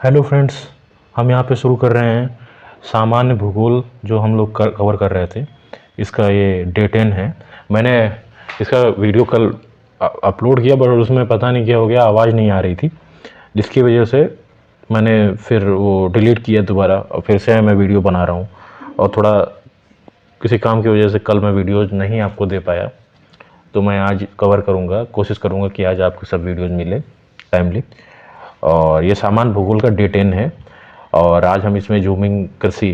Hello friends, हम यहाँ पे शुरू कर रहे हैं सामान्य भूगोल जो हम लोग कवर कर रहे थे। इसका ये डे 10 है। मैंने इसका वीडियो कल अपलोड किया, पर उसमें पता नहीं क्या हो गया, आवाज़ नहीं आ रही थी, जिसकी वजह से मैंने फिर वो डिलीट किया दोबारा और फिर से मैं वीडियो बना रहा हूँ। और थोड़ा किसी काम की वजह से कल मैं वीडियोज़ नहीं आपको दे पाया, तो मैं आज कवर करूँगा, कोशिश करूँगा कि आज आपको सब वीडियोज़ मिले टाइमली। और ये सामान्य भूगोल का डे 10 है और आज हम इसमें जूमिंग कृषि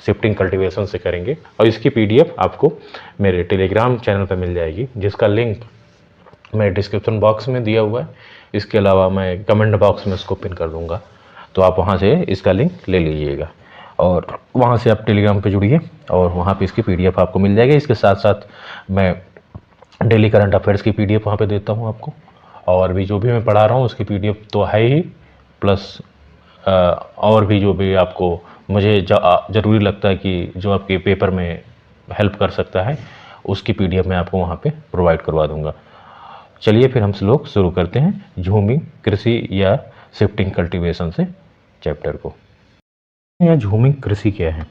शिफ्टिंग कल्टीवेशन से करेंगे और इसकी पीडीएफ आपको मेरे टेलीग्राम चैनल पर मिल जाएगी, जिसका लिंक मैं डिस्क्रिप्शन बॉक्स में दिया हुआ है। इसके अलावा मैं कमेंट बॉक्स में इसको पिन कर दूंगा, तो आप वहाँ से इसका लिंक ले लीजिएगा और वहाँ से आप टेलीग्राम पे जुड़िए और वहाँ पे इसकी पीडीएफ आपको मिल जाएगी। इसके साथ साथ मैं डेली करंट अफेयर्स की पीडीएफ वहाँ पे देता हूँ आपको, और भी जो भी मैं पढ़ा रहा हूँ उसकी पीडीएफ तो है ही, प्लस और भी जो भी आपको मुझे ज़रूरी लगता है कि जो आपके पेपर में हेल्प कर सकता है, उसकी पीडीएफ मैं आपको वहाँ पे प्रोवाइड करवा दूँगा। चलिए फिर हम लोग शुरू करते हैं झूमिंग कृषि या शिफ्टिंग कल्टीवेशन से चैप्टर को। यह झूमिंग कृषि क्या है?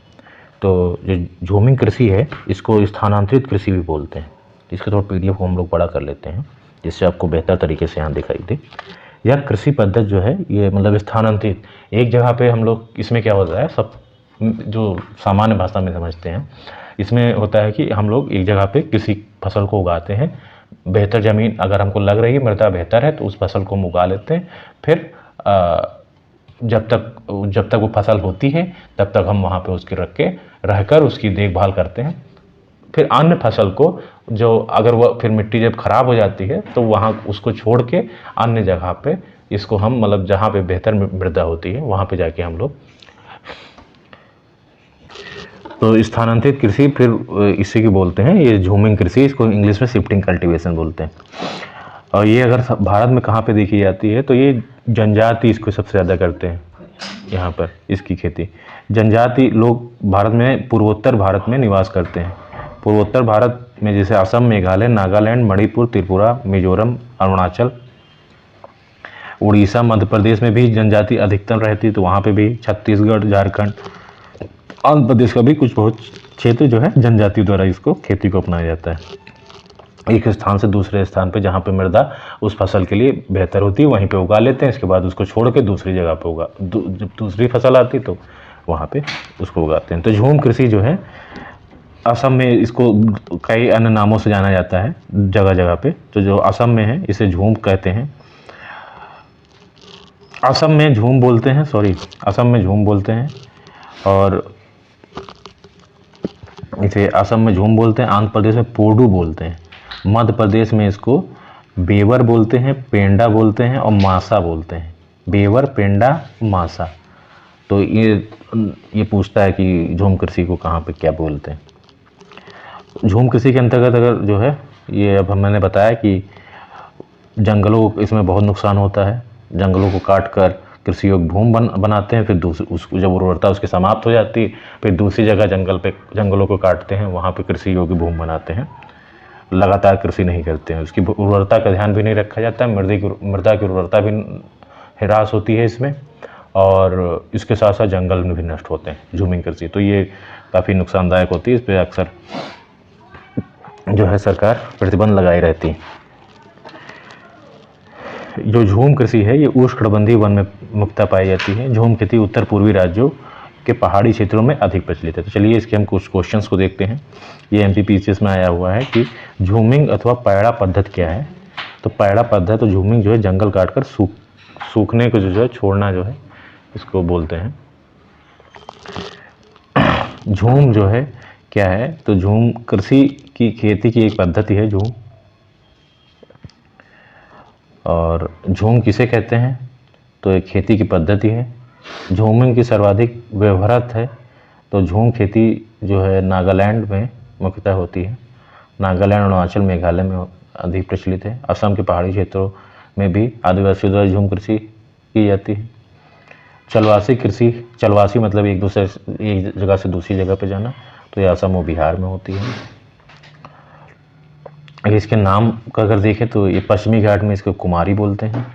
तो जो झूमिंग कृषि है, इसको स्थानांतरित कृषि भी बोलते हैं। इसके थोड़ा पीडीएफ को हम लोग बड़ा कर लेते हैं, जिससे आपको बेहतर तरीके से यहाँ दिखाई दे। यह कृषि पद्धति जो है, ये मतलब स्थानांतरित एक जगह पे हम लोग, इसमें क्या होता है, सब जो सामान्य भाषा में समझते हैं, इसमें होता है कि हम लोग एक जगह पे किसी फसल को उगाते हैं। बेहतर ज़मीन अगर हमको लग रही है, मृदा बेहतर है, तो उस फसल को हम उगा लेते हैं। फिर जब तक वो फसल होती है तब तक हम वहाँ पे उसकी रहकर उसकी देखभाल करते हैं। फिर अन्य फसल को, जो अगर वह फिर मिट्टी जब खराब हो जाती है तो वहाँ उसको छोड़ के अन्य जगह पे इसको हम, मतलब जहाँ पे बेहतर मृदा होती है वहाँ पे जाके हम लोग, तो स्थानांतरित कृषि फिर इसी की बोलते हैं, ये झूमिंग कृषि, इसको इंग्लिश में शिफ्टिंग कल्टीवेशन बोलते हैं। और ये अगर भारत में कहाँ पे देखी जाती है, तो ये जनजाति इसको सबसे ज़्यादा करते हैं यहाँ पर, इसकी खेती। जनजाति लोग भारत में, पूर्वोत्तर भारत में निवास करते हैं। पूर्वोत्तर भारत में जैसे असम, मेघालय, नागालैंड, मणिपुर, त्रिपुरा, मिजोरम, अरुणाचल, उड़ीसा, मध्य प्रदेश में भी जनजाति अधिकतम रहती है, तो वहाँ पे भी छत्तीसगढ़, झारखंड, आंध्र प्रदेश का भी कुछ बहुत क्षेत्र जो है जनजाति द्वारा इसको खेती को अपनाया जाता है। एक स्थान से दूसरे स्थान पे जहाँ पे मृदा उस फसल के लिए बेहतर होती है वहीं पे उगा लेते हैं। इसके बाद उसको छोड़ के दूसरी जगह पे जब दूसरी फसल आती तो वहाँ पे उसको उगाते हैं। तो झूम कृषि जो है, असम में इसको कई अन्य नामों से जाना जाता है जगह जगह पे, तो जो असम में है इसे झूम कहते हैं। असम में झूम बोलते हैं, असम में झूम बोलते हैं, और इसे असम में झूम बोलते हैं। आंध्र प्रदेश में पोडू बोलते हैं। मध्य प्रदेश में इसको बेवर बोलते हैं, पेंडा बोलते हैं और मासा बोलते हैं। बेवर, पेंडा, मासा। तो ये पूछता है कि झूम कृषि को कहाँ पे क्या बोलते हैं। झूम कृषि के अंतर्गत अगर जो है, ये अब मैंने बताया कि जंगलों को इसमें बहुत नुकसान होता है। जंगलों को काट कर कृषि योग्य भूमि बनाते हैं, फिर उसको जब उर्वरता उसकी समाप्त हो जाती है, फिर दूसरी जगह जंगलों को काटते हैं, वहाँ पे कृषि योग्य भूमि बनाते हैं। लगातार कृषि नहीं करते हैं, उसकी उर्वरता का ध्यान भी नहीं रखा जाता है। मृदा की उर्वरता भी ह्रास होती है इसमें, और इसके साथ साथ जंगल भी नष्ट होते हैं झूमिंग कृषि। तो ये काफ़ी नुकसानदायक होती है, इस पर अक्सर जो है सरकार प्रतिबंध लगाई रहती है। जो झूम कृषि है, ये उष्णकटिबंधीय वन में मुख्यतः पाई जाती है। झूम खेती उत्तर पूर्वी राज्यों के पहाड़ी क्षेत्रों में अधिक प्रचलित है। तो चलिए इसके हम कुछ क्वेश्चंस को देखते हैं। ये एमपीपीसीएस में आया हुआ है कि झूमिंग अथवा पैड़ा पद्धति क्या है। तो पैड़ा पद्धति, तो झूमिंग जो है जंगल काटकर सूखने को जो है छोड़ना जो है, इसको बोलते हैं। झूम जो है क्या है, तो झूम कृषि की खेती की एक पद्धति है झूम। और झूम किसे कहते हैं, तो एक खेती की पद्धति है। झूमिंग की सर्वाधिक व्यवहारत है, तो झूम खेती जो है नागालैंड में मुख्यतः होती है। नागालैंड, अरुणाचल, मेघालय में अधिक प्रचलित है। असम के पहाड़ी क्षेत्रों में भी आदिवासियों द्वारा झूम कृषि की जाती है। चलवासी कृषि, चलवासी मतलब एक जगह से दूसरी जगह पर जाना, तो ये असम और बिहार में होती है। अगर इसके नाम का अगर देखें तो ये पश्चिमी घाट में इसको कुमारी बोलते हैं।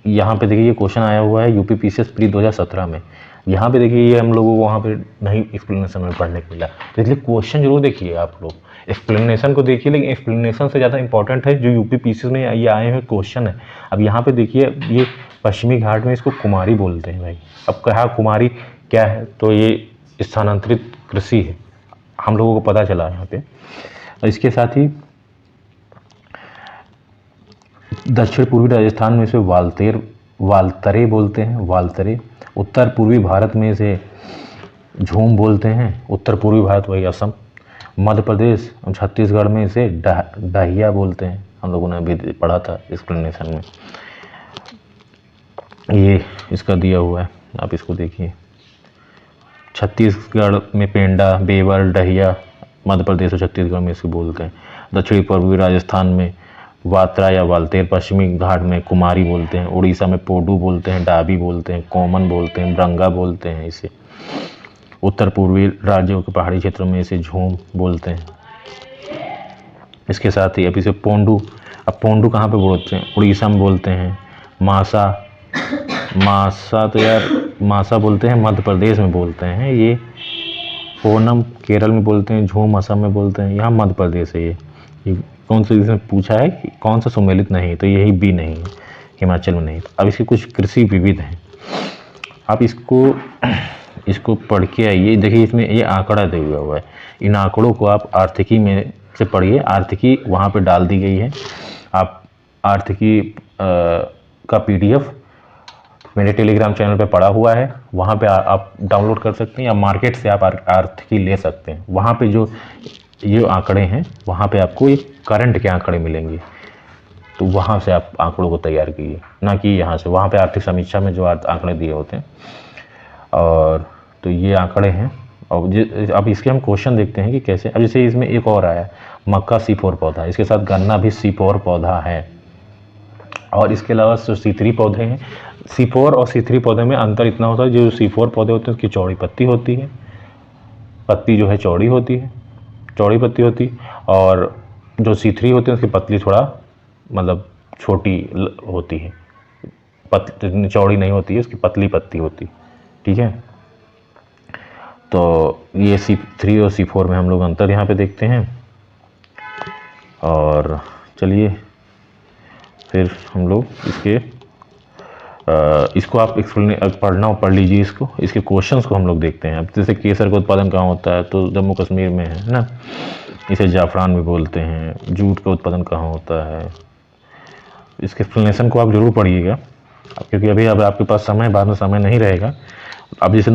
यहाँ पे देखिए ये क्वेश्चन आया हुआ है यूपी पीसीएस प्री 2017 में। यहाँ पे देखिए ये हम लोगों को वहाँ पे नहीं एक्सप्लेनेशन में पढ़ने को मिला, तो इसलिए क्वेश्चन जरूर देखिए आप लोग, एक्सप्लेनेशन को देखिए, लेकिन एक्सप्लेनेशन से ज़्यादा इंपॉर्टेंट है जो यूपी पीसीएस में ये आए हुए क्वेश्चन है। अब यहाँ पे देखिए ये पश्चिमी घाट में इसको कुमारी बोलते हैं भाई। अब कहा कुमारी क्या है, तो ये स्थानांतरित कृषि है, हम लोगों को पता चला यहाँ पे। और इसके साथ ही दक्षिण पूर्वी राजस्थान में इसे वालतरे बोलते हैं, वालतरे। उत्तर पूर्वी भारत में इसे झूम बोलते हैं, उत्तर पूर्वी भारत वही असम। मध्य प्रदेश और छत्तीसगढ़ में इसे डहिया बोलते हैं, हम लोगों ने अभी पढ़ा था एक्सप्लेनेशन में। ये इसका दिया हुआ है, आप इसको देखिए। छत्तीसगढ़ में पेंडा, बेवर, डहिया, मध्य प्रदेश और छत्तीसगढ़ में इसको बोलते हैं। दक्षिणी पूर्वी राजस्थान में वात्रा या वालतेर, पश्चिमी घाट में कुमारी बोलते हैं, उड़ीसा में पोडू बोलते हैं, डाबी बोलते हैं, कोमन बोलते हैं, ब्रंगा बोलते हैं इसे। उत्तर पूर्वी राज्यों के पहाड़ी क्षेत्रों में इसे झूम बोलते हैं। इसके साथ ही अब इसे पोंडू, अब पोंडू कहाँ पे बोलते हैं, उड़ीसा में बोलते हैं। मासा, मासा तो यार मासा बोलते हैं मध्य प्रदेश में बोलते हैं। ये ओनम केरल में बोलते हैं, झूम असम में बोलते हैं, यहाँ मध्य प्रदेश है। ये कौन सा इसमें पूछा है कि कौन सा सुमेलित नहीं है, तो यही भी नहीं है, हिमाचल में नहीं। अब इसके कुछ कृषि विविध हैं, आप इसको पढ़ के आइए। देखिए इसमें ये आंकड़ा दिया हुआ है, इन आंकड़ों को आप आर्थिकी में से पढ़िए। आर्थिकी वहाँ पे डाल दी गई है, आप आर्थिकी का PDF मेरे टेलीग्राम चैनल पे पड़ा हुआ है, वहाँ पे आप डाउनलोड कर सकते हैं, या मार्केट से आप आर्थिकी ले सकते हैं। वहाँ पे जो ये आंकड़े हैं, वहाँ पे आपको एक करंट के आंकड़े मिलेंगे, तो वहाँ से आप आंकड़ों को तैयार कीजिए, ना कि यहाँ से। वहाँ पे आर्थिक समीक्षा में जो आंकड़े दिए होते हैं, और तो ये आंकड़े हैं। और अब इसके हम क्वेश्चन देखते हैं कि कैसे। अब जैसे इसमें एक और आया, मक्का C4 पौधा, इसके साथ गन्ना भी C4 पौधा है। और इसके अलावा जो C3 पौधे हैं, C4 और C3 पौधे में अंतर इतना होता है, जो C4 पौधे होते हैं उसकी चौड़ी पत्ती होती है, पत्ती जो है चौड़ी होती है, चौड़ी पत्ती होती है। और जो C3 होते हैं उसकी पतली थोड़ा मतलब छोटी होती है, पतली चौड़ी नहीं होती है, उसकी पतली पत्ती होती है, ठीक है। तो ये C3 और C4 में हम लोग अंतर यहाँ पे देखते हैं। और चलिए फिर हम लोग इसको आप पढ़ लीजिए इसको, इसके क्वेश्चंस को हम लोग देखते हैं। अब जैसे केसर का उत्पादन कहाँ होता है, तो जम्मू कश्मीर में है ना, इसे जाफरान भी बोलते हैं। जूट का उत्पादन कहाँ होता है, इसके एक्सप्लेनेशन को आप जरूर पढ़िएगा, क्योंकि अभी अब आपके पास समय, बाद में समय नहीं रहेगा। अब जैसे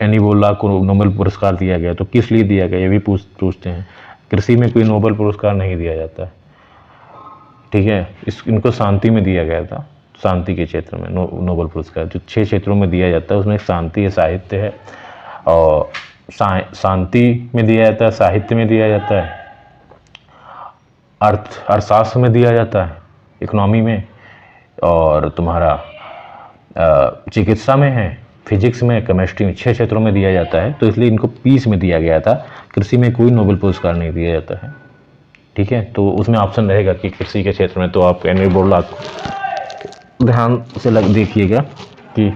एनी बोला को नोबेल पुरस्कार दिया गया, तो किस लिए दिया गया ये भी पूछते हैं। कृषि में कोई नोबेल पुरस्कार नहीं दिया जाता है, ठीक है। इनको शांति में दिया गया था, शांति के क्षेत्र में नोबेल पुरस्कार जो 6 क्षेत्रों में दिया जाता है, उसमें शांति है, साहित्य है, और शांति में दिया जाता है, साहित्य में दिया जाता है, अर्थशास्त्र में दिया जाता है, इकोनॉमी में, और तुम्हारा चिकित्सा में है, फिजिक्स में, केमिस्ट्री में, 6 क्षेत्रों में दिया जाता है। तो इसलिए इनको पीस में दिया गया था। कृषि में कोई नोबेल पुरस्कार नहीं दिया जाता है, ठीक है। तो उसमें ऑप्शन रहेगा कि कृषि के क्षेत्र में, तो आप एनी बोला ध्यान से देखिएगा कि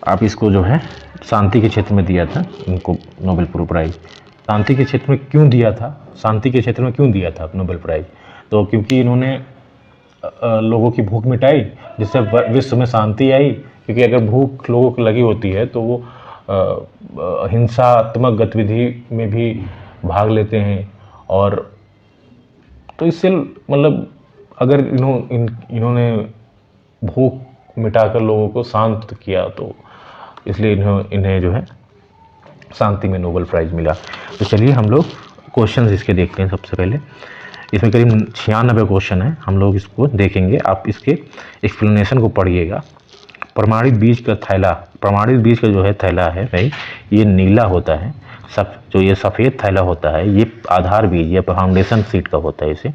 आप इसको जो है शांति के क्षेत्र में दिया था इनको नोबेल प्राइज। शांति के क्षेत्र में क्यों दिया था, शांति के क्षेत्र में क्यों दिया था नोबेल प्राइज, तो क्योंकि इन्होंने लोगों की भूख मिटाई, जिससे विश्व में शांति आई। क्योंकि अगर भूख लोगों को लगी होती है तो वो हिंसात्मक गतिविधि में भी भाग लेते हैं, और तो इससे मतलब अगर इन्होंने भूख मिटाकर लोगों को शांत किया, तो इसलिए इन्हें जो है शांति में नोबेल प्राइज़ मिला। तो चलिए हम लोग क्वेश्चन इसके देखते हैं। सबसे पहले इसमें करीब 96 क्वेश्चन है, हम लोग इसको देखेंगे। आप इसके एक्सप्लेनेशन को पढ़िएगा। प्रमाणित बीज का थैला, प्रमाणित बीज का जो है थैला है भाई, ये नीला होता है। जो ये सफ़ेद थैला होता है, ये आधार बीज या फाउंडेशन सीड का होता है। इसे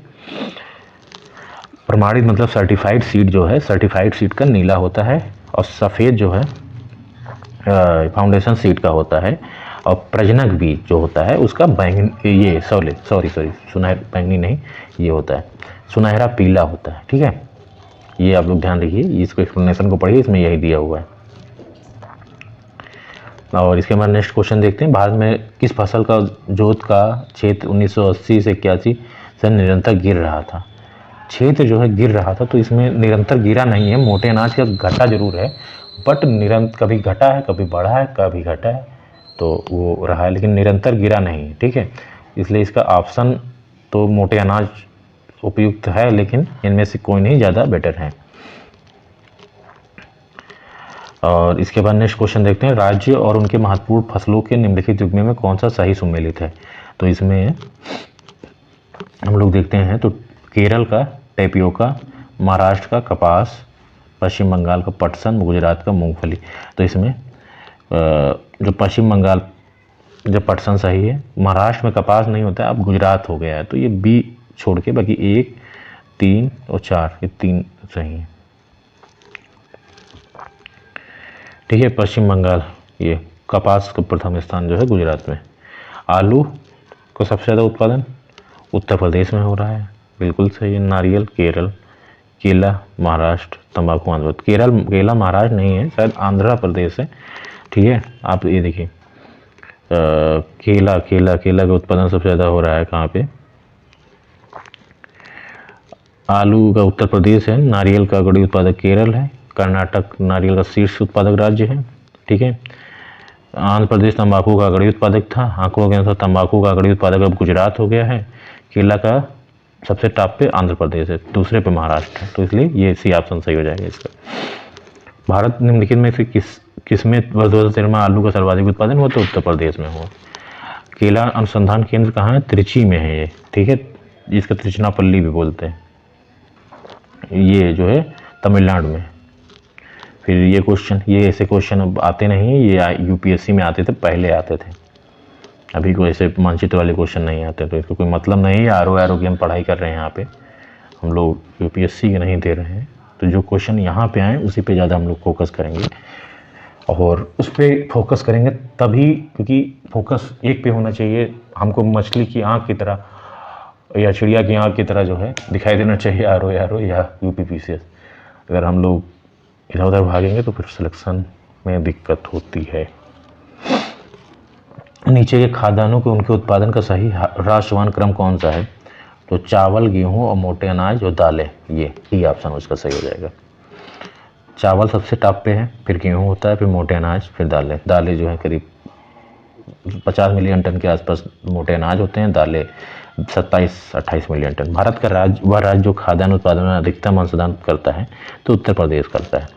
प्रमाणित मतलब सर्टिफाइड सीड जो है, सर्टिफाइड सीड का नीला होता है, और सफ़ेद जो है फाउंडेशन सीड का होता है। और प्रजनक बीज जो होता है उसका बैंगनी, ये सॉरी सुनहरा बैंगनी नहीं, ये होता है सुनहरा पीला होता है, ठीक है। ये आप लोग ध्यान रखिए, इसको एक्सप्लेनेशन को पढ़िए, इसमें यही दिया हुआ है। और इसके बाद नेक्स्ट क्वेश्चन देखते हैं, भारत में किस फसल का जोत का क्षेत्र 1980 से 81 से निरंतर गिर रहा था। क्षेत्र जो है गिर रहा था, तो इसमें निरंतर गिरा नहीं है, मोटे अनाज का घटा जरूर है, बट निरंतर कभी घटा है, कभी बढ़ा है, कभी घटा है, तो वो रहा है, लेकिन निरंतर गिरा नहीं है। ठीक है, इसलिए इसका ऑप्शन तो मोटे अनाज उपयुक्त है, लेकिन इनमें से कोई नहीं ज़्यादा बेटर है। और इसके बाद नेक्स्ट क्वेश्चन देखते हैं, राज्य और उनके महत्वपूर्ण फसलों के निम्नलिखित युग्म में कौन सा सही सुमेलित है। तो इसमें हम लोग देखते हैं, तो केरल का टेपियोका, महाराष्ट्र का कपास, पश्चिम बंगाल का पटसन, गुजरात का मूंगफली। तो इसमें जो पश्चिम बंगाल जब पटसन सही है, महाराष्ट्र में कपास नहीं होता है, अब गुजरात हो गया है, तो ये बी छोड़ के बाकी 1, 3 और 4 ये 3 सही है। ठीक है, पश्चिम बंगाल, ये कपास का प्रथम स्थान जो है गुजरात में। आलू को सबसे ज़्यादा उत्पादन उत्तर प्रदेश में हो रहा है, बिल्कुल सही है। नारियल केरल, केला महाराष्ट्र, तंबाकू आंध्र। केला महाराष्ट्र नहीं है, शायद आंध्र प्रदेश है। ठीक है, आप ये देखिए, केला का उत्पादन सबसे ज़्यादा हो रहा है कहाँ पे, आलू का उत्तर प्रदेश है, नारियल का अग्रणी उत्पादक केरल है, कर्नाटक नारियल का शीर्ष उत्पादक राज्य है। ठीक है, आंध्र प्रदेश तंबाकू का अग्रणी उत्पादक था, आंकड़ों के अनुसार तंबाकू का अग्रणी उत्पादक अब गुजरात हो गया है। केला का सबसे टॉप पे आंध्र प्रदेश है, दूसरे पे महाराष्ट्र है, तो इसलिए ये सी ऑप्शन सही हो जाएगा इसका। भारत निम्नलिखित में से किसमें वर्ष 2013 में आलू का सर्वाधिक उत्पादन हुआ, तो उत्तर प्रदेश में हुआ। केला अनुसंधान केंद्र कहाँ है, त्रिची में है ये। ठीक है, जिसका त्रिचनापल्ली भी बोलते हैं, ये जो है तमिलनाडु में। फिर ये क्वेश्चन, ये ऐसे क्वेश्चन अब आते नहीं है, ये यूपीएससी में आते थे, पहले आते थे, अभी कोई ऐसे मानचित्र वाले क्वेश्चन नहीं आते, तो इसका कोई मतलब नहीं है। आर की हम पढ़ाई कर रहे हैं यहाँ पे, हम लोग यूपीएससी के नहीं दे रहे हैं, तो जो क्वेश्चन यहाँ पे आए उसी पे ज़्यादा हम लोग फोकस करेंगे, और उस पर फोकस करेंगे तभी, क्योंकि फोकस एक पे होना चाहिए। हमको मछली की आँख की तरह या चिड़िया की आँख की तरह जो है दिखाई देना चाहिए आर या यूपीपीसीएस। अगर हम लोग इधर उधर भागेंगे तो फिर सिलेक्शन में दिक्कत होती है। नीचे के खाद्यान्नों के उनके उत्पादन का सही राष्ट्रवान क्रम कौन सा है, तो चावल, गेहूं और मोटे अनाज और दालें, ये ही ऑप्शन उसका सही हो जाएगा। चावल सबसे टॉप पे है, फिर गेहूं होता है, फिर मोटे अनाज, फिर दालें। दालें जो है करीब 50 मिलियन टन के आसपास मोटे अनाज होते हैं, दालें 27-28 मिलियन टन। भारत का वह राज्य जो खाद्यान्न उत्पादन में अधिकतम अंशदान करता है, तो उत्तर प्रदेश करता है।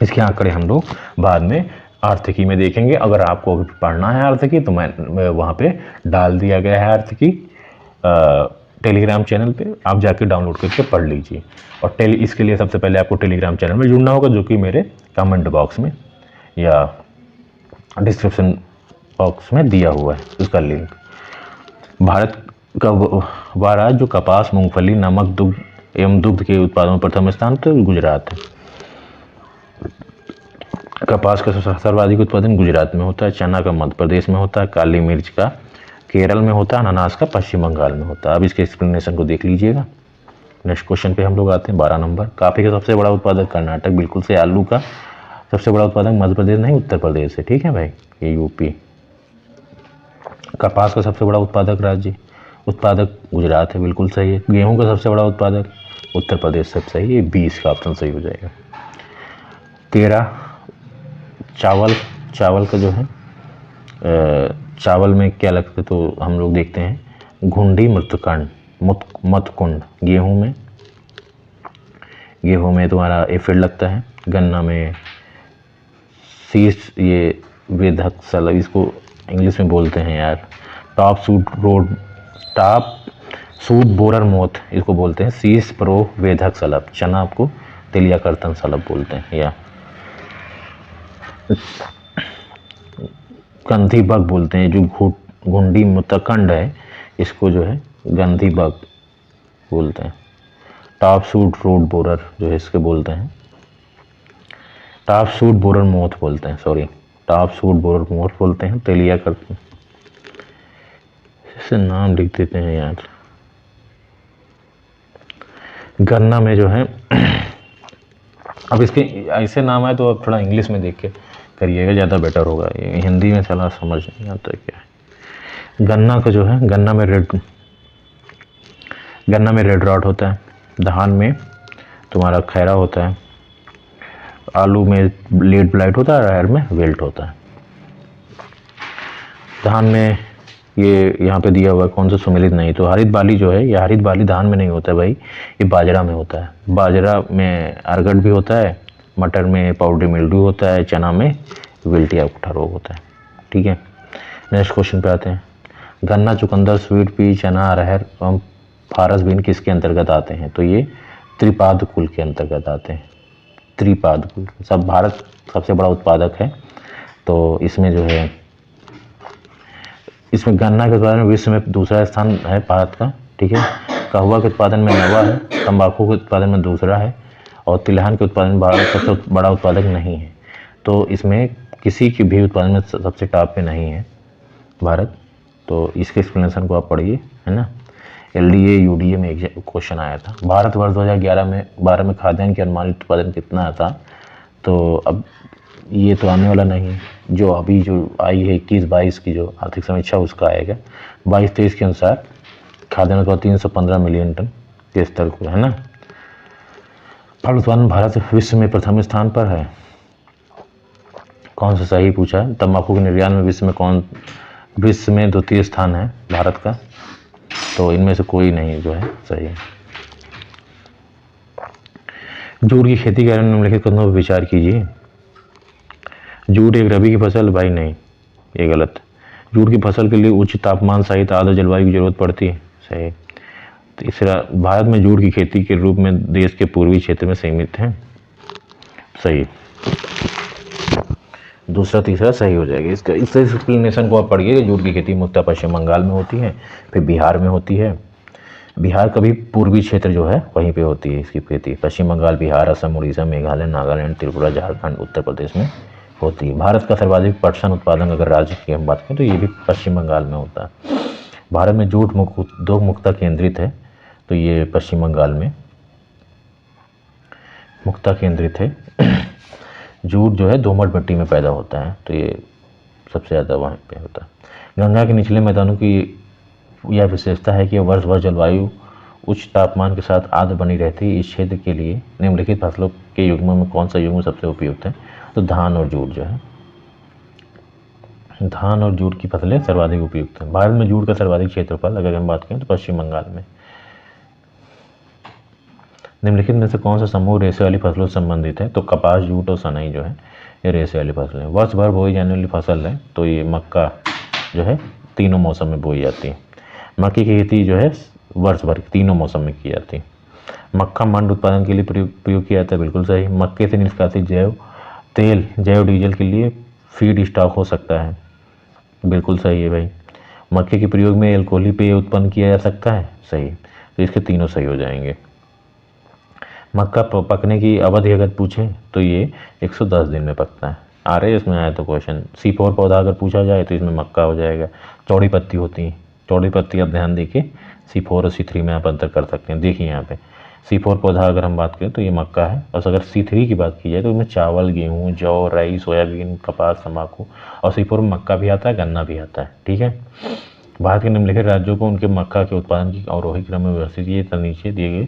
इसके आंकड़े हम लोग बाद में आर्थिकी में देखेंगे। अगर आपको पढ़ना है आर्थिकी, तो मैं वहाँ पे डाल दिया गया है आर्थिकी टेलीग्राम चैनल पे, आप जाके डाउनलोड करके पढ़ लीजिए। और इसके लिए सबसे पहले आपको टेलीग्राम चैनल में जुड़ना होगा, जो कि मेरे कमेंट बॉक्स में या डिस्क्रिप्शन बॉक्स में दिया हुआ है उसका लिंक। भारत का वह राज्य जो कपास, मूंगफली, नमक, दुग्ध एवं दुग्ध के उत्पादों में प्रथम स्थान पर गुजरात है। कपास का सर्वाधिक उत्पादन गुजरात में होता है, चना का मध्य प्रदेश में होता है, काली मिर्च का केरल में होता है, अनानास का पश्चिम बंगाल में होता है। अब इसके एक्सप्लेनेशन को देख लीजिएगा। नेक्स्ट क्वेश्चन पे हम लोग आते हैं, 12 नंबर। कॉफी का सबसे बड़ा उत्पादक कर्नाटक, बिल्कुल से। आलू का सबसे बड़ा उत्पादक मध्य प्रदेश नहीं, उत्तर प्रदेश है। ठीक है भाई, ये यूपी। कपास का सबसे बड़ा उत्पादक गुजरात है, बिल्कुल सही है। गेहूं का सबसे बड़ा उत्पादक उत्तर प्रदेश, सब सही है, 20 का ऑप्शन सही हो जाएगा। 13 चावल का जो है चावल में क्या लगता है, तो हम लोग देखते हैं घुंडी, मतकुंड। गेहूं में तुम्हारा एफिड लगता है। गन्ना में शीर्ष, ये वेधक सलब, इसको इंग्लिश में बोलते हैं यार, टॉप सूट बोरर मोथ, इसको बोलते हैं शीर्ष प्रो वेधक सलब। चना आपको तेलिया कर्तन सलब बोलते हैं, या गंधी बग बोलते हैं। जो घुंडी मुतकंड है, इसको जो है गंधी बग बोलते हैं। टॉप सूट रोड बोरर जो है इसके बोलते हैं टॉप सूट बोरर मोथ बोलते हैं, sorry, top suit borer moth बोलते हैं। तेलिया करते हैं, इसे नाम लिख देते हैं यार। गन्ना में जो है अब इसके ऐसे नाम है तो अब थोड़ा इंग्लिश में देख के करिएगा, ज़्यादा बेटर होगा। ये हिंदी में चला समझ नहीं आता क्या है। गन्ना का जो है, गन्ना में रेड रॉट होता है, धान में तुम्हारा खैरा होता है, आलू में लेट ब्लाइट होता है, अरहर में वेल्ट होता है। धान में ये यहाँ पे दिया हुआ है कौन सा सुमेलित नहीं, तो हरित बाली जो है, ये हरित बाली धान में नहीं होता है भाई, ये बाजरा में होता है। बाजरा में अर्गट भी होता है, मटर में पाउडरी मिल्ड्यू होता है, चना में विल्ट या उकठा रोग होता है। ठीक है, नेक्स्ट क्वेश्चन पे आते हैं। गन्ना, चुकंदर, स्वीट पी, चना, अरहर एवं फारस बीन किसके अंतर्गत आते हैं, तो ये त्रिपाद कुल के अंतर्गत आते हैं। त्रिपाद कुल, सब भारत सबसे बड़ा उत्पादक है, तो इसमें जो है, इसमें गन्ना के उत्पादन में विश्व में दूसरा स्थान है भारत का। ठीक है, कहवा के उत्पादन में नवा है, तंबाकू के उत्पादन में दूसरा है, और तिलहन के उत्पादन में भारत सबसे बड़ा उत्पादक नहीं है। तो इसमें किसी की भी उत्पादन में सबसे टॉप पे नहीं है भारत। तो इसके एक्सप्लेनेशन को आप पढ़िए, है ना। LDA UDA में एक क्वेश्चन आया था, भारत वर्ष 2011 में खाद्यान्न के अनुमानित उत्पादन कितना था, तो अब ये तो आने वाला नहीं है, जो अभी जो आई है 21-22 की जो आर्थिक समीक्षा उसका आएगा। 22-23 के अनुसार खाद्यान्न का 315 मिलियन टन के स्तर को, है ना। फल उत्पादन भारत विश्व में प्रथम स्थान पर है, कौन सा सही पूछा है। तंबाकू के निर्यात में विश्व में द्वितीय स्थान है भारत का, तो इनमें से कोई नहीं जो है सही है। जूट की खेती के बारे में निम्नलिखित कथनों पर विचार कीजिए। जूट एक रबी की फसल, भाई नहीं, ये गलत। जूट की फसल के लिए उच्च तापमान सहित आर्द्र जलवायु की जरूरत पड़ती है, सही। तीसरा, भारत में जूट की खेती के रूप में देश के पूर्वी क्षेत्र में सीमित है, सही। दूसरा तीसरा सही हो जाएगा। इसका इस एक्सप्लेनेशन को आप पढ़िए। जूट की खेती मुख्यतः पश्चिम बंगाल में होती है, फिर बिहार में होती है। बिहार का भी पूर्वी क्षेत्र जो है वहीं पे होती है इसकी खेती। पश्चिम बंगाल, बिहार, असम, उड़ीसा, मेघालय, नागालैंड, त्रिपुरा, झारखंड, उत्तर प्रदेश में होती है। भारत का सर्वाधिक पटसन उत्पादन अगर राज्य की हम बात करें तो ये भी पश्चिम बंगाल में होता है। भारत में जूट उद्योग मुख्यतः केंद्रित है, तो ये पश्चिम बंगाल में मुख्यतः केंद्रित है। जूट जो है दोमट मिट्टी में पैदा होता है, तो ये सबसे ज़्यादा वहाँ पे होता है। गंगा के निचले मैदानों की यह विशेषता है कि वर्ष भर जलवायु उच्च तापमान के साथ आर्द्र बनी रहती है। इस क्षेत्र के लिए निम्नलिखित फसलों के युग्मों में कौन सा युग्म सबसे उपयुक्त है, तो धान और जूट जो है, धान और जूट की फसलें सर्वाधिक उपयुक्त हैं। भारत में जूट का सर्वाधिक क्षेत्रफल अगर हम बात करें तो पश्चिम बंगाल में। निम्नलिखित में से कौन सा समूह रेशे वाली फसलों से संबंधित है, तो कपास, जूट और सनई जो है ये रेशे वाली फसलें। वर्ष भर बोई जाने वाली फसल है, तो ये मक्का जो है तीनों मौसम में बोई जाती है। मक्के की खेती जो है वर्ष भर तीनों मौसम में की जाती है। मक्का मंड उत्पादन के लिए प्रयोग किया जाता है, बिल्कुल सही। मक्के से निष्कासित जैव तेल जैव डीजल के लिए फीड स्टॉक हो सकता है, बिल्कुल सही है भाई। मक्के के प्रयोग में एल्कोहली पेय उत्पन्न किया जा सकता है, सही। तो इसके तीनों सही हो जाएंगे। मक्का पकने की अवधि अगर पूछें तो ये 110 दिन में पकता है। आ रहे इसमें आया तो क्वेश्चन। C4 पौधा अगर पूछा जाए तो इसमें मक्का हो जाएगा। चौड़ी पत्ती होती है, चौड़ी पत्ती आप ध्यान देखिए, C4 और C3 में आप अंतर कर सकते हैं। देखिए यहाँ पे C4 पौधा अगर हम बात करें तो ये मक्का है, और अगर C3 की बात की जाए तो इसमें चावल, गेहूँ, जौ, राई, सोयाबीन, कपास, तंबाकू, और C4 में मक्का भी आता है, गन्ना भी आता है। ठीक है, भारत के निम्नलिखित राज्यों को उनके मक्का के उत्पादन की अवरोही क्रम में व्यवस्थित ये नीचे दिए गए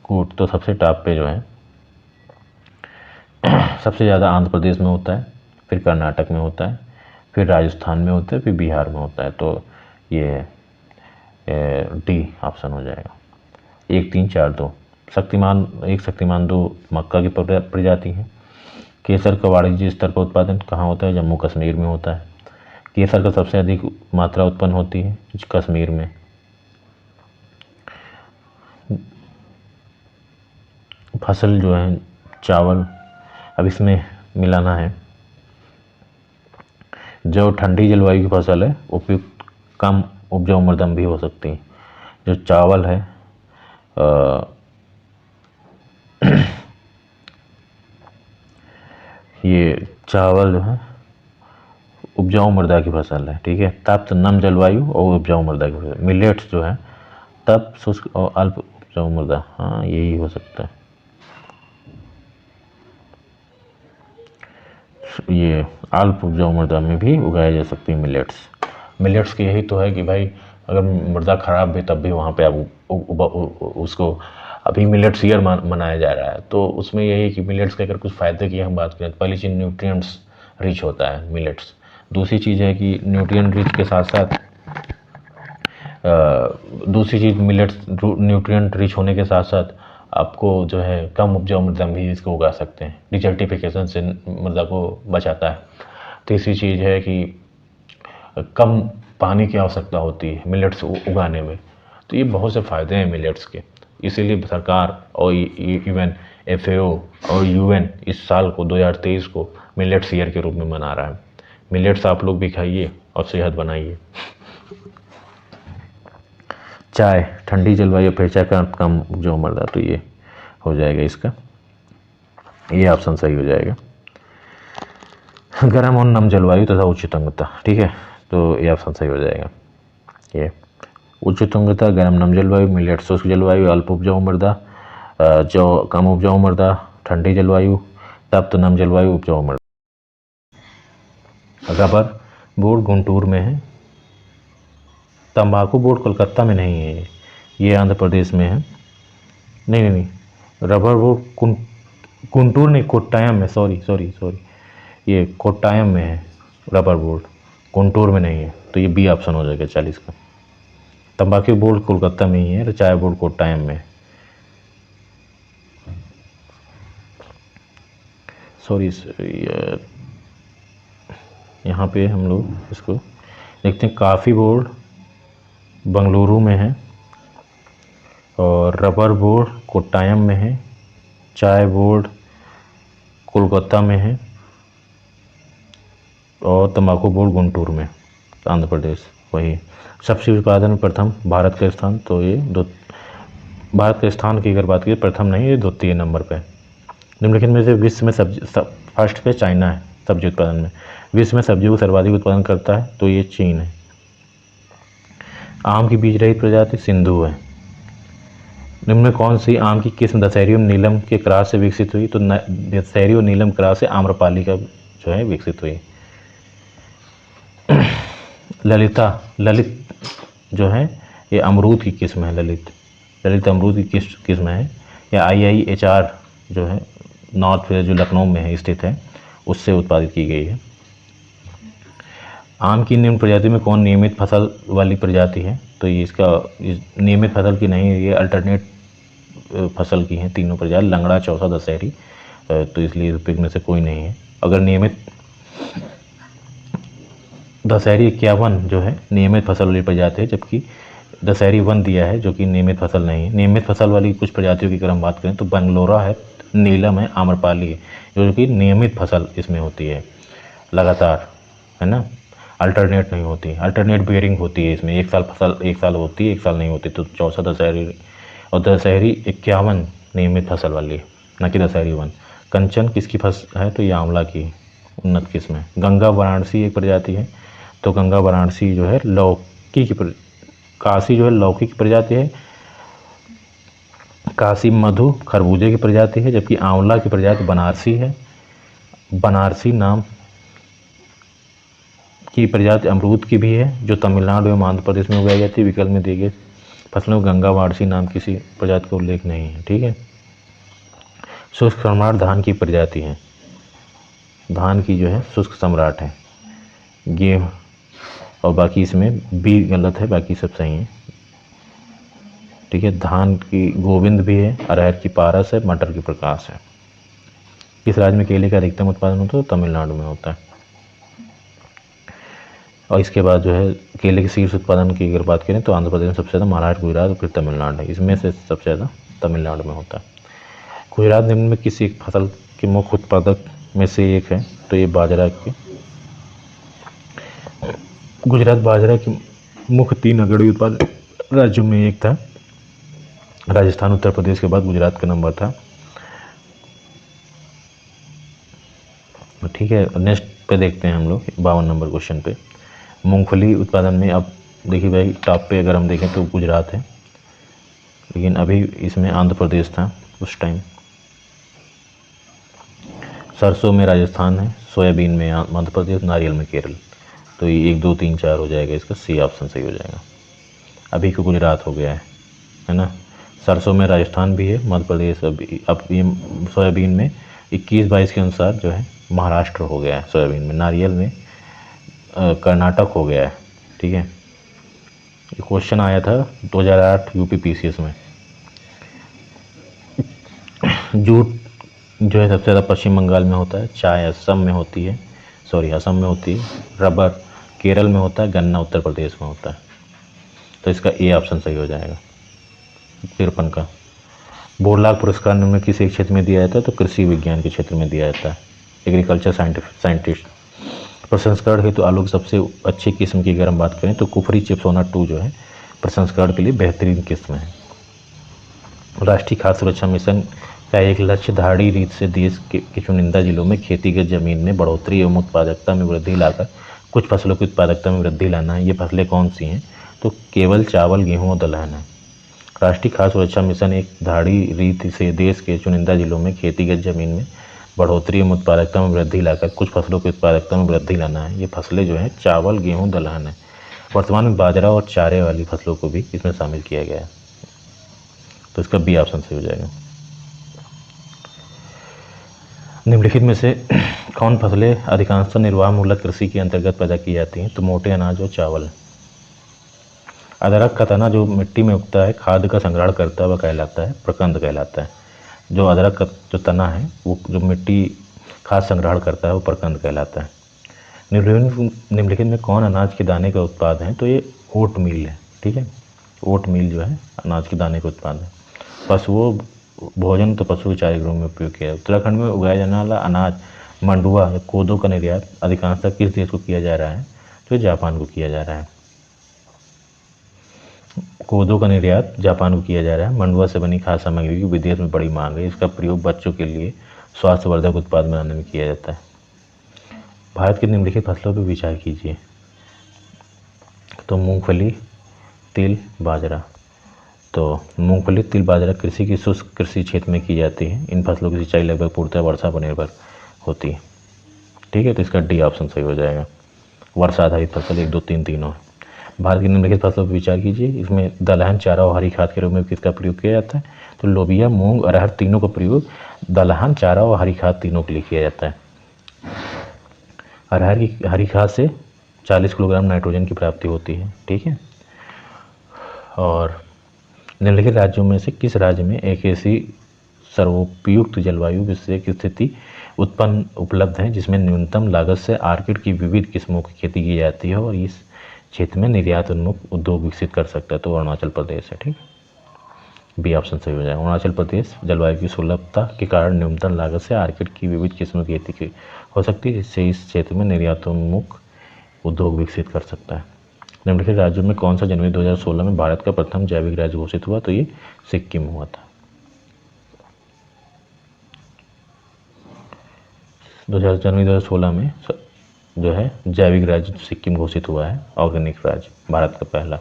कूट। तो सबसे टॉप पे जो है सबसे ज़्यादा आंध्र प्रदेश में होता है, फिर कर्नाटक में होता है, फिर राजस्थान में होता है, फिर बिहार में होता है। तो ये डी ऑप्शन हो जाएगा। 1, 3, 4, 2 शक्तिमान 1, शक्तिमान 2 मक्का की प्रजाति है। केसर का वाणिज्य स्तर पर उत्पादन कहाँ होता है, जम्मू कश्मीर में होता है। केसर का सबसे अधिक मात्रा उत्पन्न होती है कश्मीर में। फसल जो है चावल, अब इसमें मिलाना है। जो ठंडी जलवायु की फसल है उपयुक्त कम उपजाऊ मृदा भी हो सकती है। जो चावल है ये चावल जो है उपजाऊ मृदा की फसल है। ठीक है, तप्त नम जलवायु और उपजाऊ मृदा की फसल। मिलेट्स जो है तप्त शुष्क और अल्प उपजाऊ मृदा, हाँ यही हो सकता है। ये अल्प उपजाऊ मृदा में भी उगाए जा सकती है मिलेट्स की यही तो है कि भाई अगर मृदा ख़राब भी तब भी वहाँ पे आप उसको अभी मिलेट्स ईयर मनाया जा रहा है, तो उसमें यही है कि मिलेट्स के अगर कुछ फ़ायदे की हम बात करें तो पहली चीज़ न्यूट्रिएंट्स रिच होता है मिलेट्स। दूसरी चीज़ है कि न्यूट्रिएंट रिच के साथ साथ दूसरी चीज़ मिलेट्स न्यूट्रिएंट रिच होने के साथ साथ आपको जो है कम उपजाऊ मृदा में भी इसको उगा सकते हैं, डिजर्टिफिकेशन से मृदा को बचाता है। तीसरी चीज़ है कि कम पानी की आवश्यकता होती है मिलेट्स उगाने में, तो ये बहुत से फ़ायदे हैं मिलेट्स के। इसीलिए सरकार और इवन FAO और UN इस साल को 2023 को मिलेट्स ईयर के रूप में मना रहा है। मिलेट्स आप लोग भी खाइए और सेहत बनाइए। चाय, ठंडी जलवायु अपेक्षा कम उपजाऊ मृदा, तो ये हो जाएगा इसका, ये ऑप्शन सही हो जाएगा। गर्म और नम जलवायु तथा उच्च तंगता, ठीक है, तो ये ऑप्शन सही हो जाएगा। ये उच्च तंगता, गर्म नम जलवायु, मिलेट शुष्क जलवायु, अल्प उपजाऊ मृदा, जो कम उपजाऊ मृदा, ठंडी जलवायु, तप्त नम जलवायु, उपजाऊ मृदा। रबर बोर्ड गुंटूर में है। तंबाकू बोर्ड कोलकाता में नहीं है, ये आंध्र प्रदेश में है। नहीं, रबर बोर्ड गुंटूर नहीं, कोट्टायम में, सॉरी, ये कोट्टायम में है रबर बोर्ड, गुंटूर में नहीं है, तो ये बी ऑप्शन हो जाएगा 40 का। तंबाकू बोर्ड कोलकाता में ही है, चाय बोर्ड कोट्टायम में। सॉरी, यहाँ पे हम लोग इसको देखते हैं। कॉफ़ी बोर्ड बंगलुरु में है और रबर बोर्ड कोट्टायम में है, चाय बोर्ड कोलकाता में है और तंबाकू बोर्ड गुंटूर में, आंध्र प्रदेश। वही सब्जी उत्पादन में प्रथम भारत का स्थान, तो ये भारत के स्थान की अगर बात की प्रथम नहीं, ये द्वितीय नंबर पे। निम्नलिखित में से विश्व में फर्स्ट पे चाइना है सब्जी उत्पादन में। विश्व में सब्जियों को सर्वाधिक उत्पादन करता है, तो ये चीन है। आम की बीज रहित प्रजाति सिंधु है। निम्न में कौन सी आम की किस्म दशहरी और नीलम के क्रॉस से विकसित हुई, तो दशहरी और नीलम क्रॉस से आम्रपाली का जो है विकसित हुई। ललित जो है ये अमरूद की किस्म है, ललित अमरूद की किस्म है। या IIHR जो है नॉर्थ जो लखनऊ में है स्थित है, उससे उत्पादित की गई है। आम की निम्न प्रजाति में कौन नियमित फसल वाली प्रजाति है, तो ये इसका नियमित फसल की नहीं है, ये अल्टरनेट फसल की हैं तीनों प्रजाति, लंगड़ा, चौसा, दशहरी, तो इसलिए इस में से कोई नहीं है। अगर नियमित दशहरी 51 जो है नियमित फसल वाली प्रजाति है, जबकि दशहरी 1 दिया है जो कि नियमित फसल नहीं है। नियमित फसल वाली कुछ प्रजातियों की अगर हम बात करें तो बंगलोरा है, नीलम है, आम्रपाली है, जो कि नियमित फसल इसमें होती है लगातार, है ना, अल्टरनेट नहीं होती, अल्टरनेट बेयरिंग होती है इसमें। एक साल होती है, एक साल नहीं होती, तो चौसा दशहरी और दशहरी 51 नियमित फसल वाली है, न कि दशहरी 1। कंचन किसकी फसल है, तो ये आंवला की उन्नत किस्म है। गंगा वाराणसी एक प्रजाति है, तो गंगा वाराणसी जो है लौकी की काशी जो है लौकी की प्रजाति है। काशी मधु खरबूजे की प्रजाति है, जबकि आंवला की प्रजाति बनारसी है। बनारसी नाम की प्रजाति अमरूद की भी है, जो तमिलनाडु एवं आंध्र प्रदेश में उगाई जाती है। विकल्प में दिए गए फसलों में गंगा वाराणसी नाम किसी प्रजाति का उल्लेख नहीं है, ठीक है। शुष्क सम्राट धान की प्रजाति है, धान की जो है शुष्क सम्राट है। गेहूँ और बाकी इसमें बी गलत है, बाकी सब सही है, ठीक है। धान की गोविंद भी है, अरहर की पारस है, मटर की प्रकाश है। किस राज्य में केले का अधिकतम उत्पादन होता है, तो तमिलनाडु में होता है। और इसके बाद जो है केले के शीर्ष उत्पादन की अगर बात करें तो आंध्र प्रदेश में सबसे ज़्यादा, महाराष्ट्र, गुजरात और फिर तमिलनाडु है। इसमें से सबसे ज़्यादा तमिलनाडु में होता है। गुजरात निम्न में किसी एक फसल के मुख्य उत्पादक में से एक है, तो ये बाजरा की, गुजरात बाजरा की मुख्य 3 अग्रणी उत्पादक राज्यों में एक था। राजस्थान उत्तर प्रदेश के बाद गुजरात का नंबर था, ठीक है। नेक्स्ट पे देखते हैं हम लोग 52 नंबर क्वेश्चन पे। मूंगफली उत्पादन में अब देखिए भाई, टॉप पे अगर हम देखें तो गुजरात है, लेकिन अभी इसमें आंध्र प्रदेश था उस टाइम। सरसों में राजस्थान है, सोयाबीन में मध्य प्रदेश, नारियल में केरल। तो ये 1 2 3 4 हो जाएगा, इसका सी ऑप्शन सही हो जाएगा। अभी को गुजरात हो गया है ना। सरसों में राजस्थान भी है, मध्य प्रदेश, अभी अब ये सोयाबीन में 21-22 के अनुसार जो है महाराष्ट्र हो गया है सोयाबीन में। नारियल में कर्नाटक हो गया है। ठीक है, ये क्वेश्चन आया था 2008 यूपी पीसीएस में। जूट जो है सबसे ज़्यादा पश्चिम बंगाल में होता है, चाय असम में होती है, असम में होती है, रबर केरल में होता है, गन्ना उत्तर प्रदेश में होता है। तो इसका ए ऑप्शन सही हो जाएगा। 53 का बोरलाग पुरस्कार निम्न किस एक क्षेत्र में दिया जाता है? तो कृषि विज्ञान के क्षेत्र में दिया जाता है, एग्रीकल्चर साइंटिस्ट। प्रसंस्करण हेतु आलू की सबसे अच्छी किस्म की अगर हम बात करें तो कुफरी चिप्सोना 2 जो है प्रसंस्करण के लिए बेहतरीन किस्म है। राष्ट्रीय खाद्य सुरक्षा मिशन का एक लक्ष्य धाड़ी रीत से देश के चुनिंदा जिलों में खेतीगत जमीन में बढ़ोतरी एवं उत्पादकता में वृद्धि लाकर कुछ फसलों की उत्पादकता में वृद्धि लाना है। ये फसलें कौन सी हैं? तो केवल चावल, गेहूँ और दलहन है। राष्ट्रीय खाद्य सुरक्षा मिशन एक धाड़ी रीत से देश के चुनिंदा जिलों में खेतीगत जमीन में बढ़ोतरी एवं उत्पादकता में वृद्धि लाकर कुछ फसलों की उत्पादकता में वृद्धि लाना है। ये फसलें जो हैं चावल, गेहूँ, दलहन है। वर्तमान में बाजरा और चारे वाली फसलों को भी इसमें शामिल किया गया है। तो इसका बी ऑप्शन सही हो जाएगा। निम्नलिखित में से कौन फसलें अधिकांशतः निर्वाह मूलक कृषि के अंतर्गत पैदा की जाती हैं? तो मोटे अनाज और चावल। अदरक का तना जो मिट्टी में उगता है, खाद का संग्रहण करता है, वह कहलाता है प्रकंद कहलाता है। जो अदरक का जो तना है वो जो मिट्टी खाद संग्रहण करता है वो प्रकंद कहलाता है। निम्नलिखित में कौन अनाज के दाने का उत्पाद है? तो ये ओट मील है। ठीक है, ओट मील जो है अनाज के दाने का उत्पाद है। पशुओं भोजन तो पशु के चारे के रूप में उपयोग किया है। उत्तराखंड में उगाया जाने वाला अनाज मंडुआ या कोदो का निर्यात अधिकांशतः किस देश को किया जा रहा है? तो जापान को किया जा रहा है। कोदो का निर्यात जापान को किया जा रहा है। मंडुआ से बनी खाद्य सामग्री की विदेश में बड़ी मांग है। इसका प्रयोग बच्चों के लिए स्वास्थ्यवर्धक उत्पाद बनाने में किया जाता है। भारत की निम्नलिखित फसलों पर विचार कीजिए। तो मूंगफली, तिल, बाजरा। तो मूंगफली, तिल, बाजरा कृषि की शुष्क कृषि क्षेत्र में की जाती है। इन फसलों की सिंचाई लगभग पूर्णतः वर्षा पर निर्भर होती है। ठीक है, तो इसका डी ऑप्शन सही हो जाएगा। वर्षा आधारित फसल 1 2 3 तीनों है। भारत की निम्नलिखित फसलों पर विचार कीजिए। इसमें दलहन, चारा और हरी खाद के रूप में किसका प्रयोग किया जाता है? तो लोबिया, मूंग, अरहर तीनों का प्रयोग दलहन, चारा और हरी खाद तीनों के लिए किया जाता है। अरहर की हरी खाद से 40 किलोग्राम नाइट्रोजन की प्राप्ति होती है। ठीक है, और निम्नलिखित राज्यों में से किस राज्य में एक ऐसी सर्वोपयुक्त जलवायु विषयक स्थिति उत्पन्न उपलब्ध है जिसमें न्यूनतम लागत से आर्किड की विविध किस्मों की खेती की जाती है और इस क्षेत्र में निर्यात उन्मुख उद्योग विकसित कर सकता है? तो अरुणाचल प्रदेश है। ठीक, बी ऑप्शन सही हो जाएगा। अरुणाचल प्रदेश जलवायु की सुलभता के कारण न्यूनतम लागत से आर्किड की विविध किस्मों की खेती हो सकती है, जिससे इस क्षेत्र में निर्यातोन्मुख उद्योग विकसित कर सकता है। निम्नलिखित राज्यों में कौन सा जनवरी 2016 में भारत का प्रथम जैविक राज्य घोषित हुआ? तो ये सिक्किम हुआ था। 2016 में जो है जैविक राज्य सिक्किम घोषित हुआ है, ऑर्गेनिक राज्य, भारत का पहला।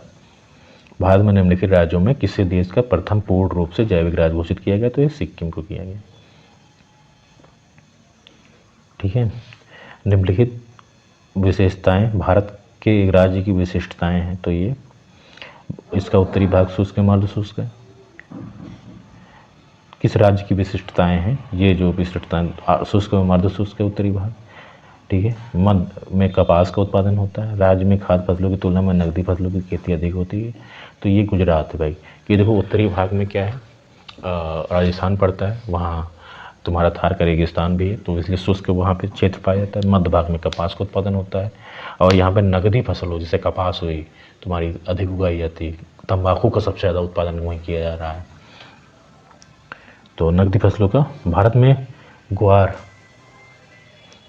भारत में निम्नलिखित राज्यों में किसी देश का प्रथम पूर्ण रूप से जैविक राज्य घोषित किया गया? तो ये सिक्किम को किया गया। ठीक है, निम्नलिखित विशेषताएं भारत के एक राज्य की विशिष्टताएं हैं। तो ये इसका उत्तरी भाग शुष्क है, मर्द शुष्क है। किस राज्य की विशिष्टताएं हैं? ये जो विशिष्टताएं शुष्क और मर्द शुष्क है उत्तरी भाग। ठीक है, मध्य में कपास का उत्पादन होता है। राज्य में खाद्य फसलों की तुलना में नकदी फसलों की खेती अधिक होती है। तो ये गुजरात है भाई। ये देखो उत्तरी भाग में क्या है, राजस्थान पड़ता है, वहाँ तुम्हारा थार का रेगिस्तान भी है, तो इसलिए शुष्क वहाँ पे क्षेत्र पाया जाता है। मध्य भाग में कपास का उत्पादन होता है और यहाँ पे नकदी फसल हो, जैसे कपास हुई तुम्हारी अधिक उगाई जाती है। तंबाकू का सबसे ज़्यादा उत्पादन वहीं किया जा रहा है। तो नकदी फसलों का भारत में ग्वार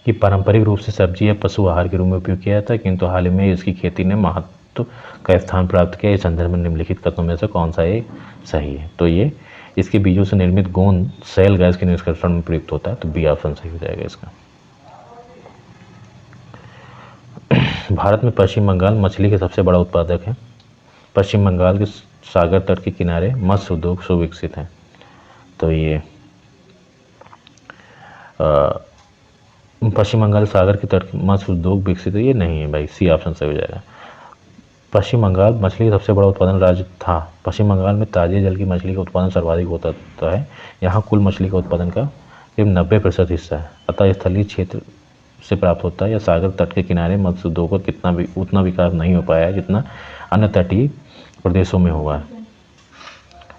की पारंपरिक रूप से सब्जी या पशु आहार के रूप में उपयोग किया जाता है, किंतु हाल ही में इसकी खेती ने महत्व का स्थान प्राप्त किया। इस संदर्भ में निम्नलिखित कथनों में से कौन सा एक सही है? तो ये इसके बीजों से निर्मित गोंद सेल गैस के निष्कर्षण में प्रयुक्त होता है। तो बी ऑप्शन सही हो जाएगा इसका। भारत में पश्चिम बंगाल मछली के सबसे बड़ा उत्पादक है। पश्चिम बंगाल के सागर तट के किनारे मत्स्य उद्योग सुविकसित है। तो ये पश्चिम बंगाल सागर के तट मत्स्य उद्योग विकसित है, ये नहीं है भाई, सी ऑप्शन सही हो जाएगा। पश्चिम बंगाल मछली का सबसे बड़ा उत्पादन राज्य था। पश्चिम बंगाल में ताजे जल की मछली का उत्पादन सर्वाधिक होता है। यहाँ कुल मछली का उत्पादन का करीब 90% हिस्सा है, अतः स्थलीय क्षेत्र से प्राप्त होता है। या सागर तट के किनारे मत्स्य उद्योग का कितना भी उतना विकास नहीं हो पाया है जितना अन्य तटीय प्रदेशों में हुआ है।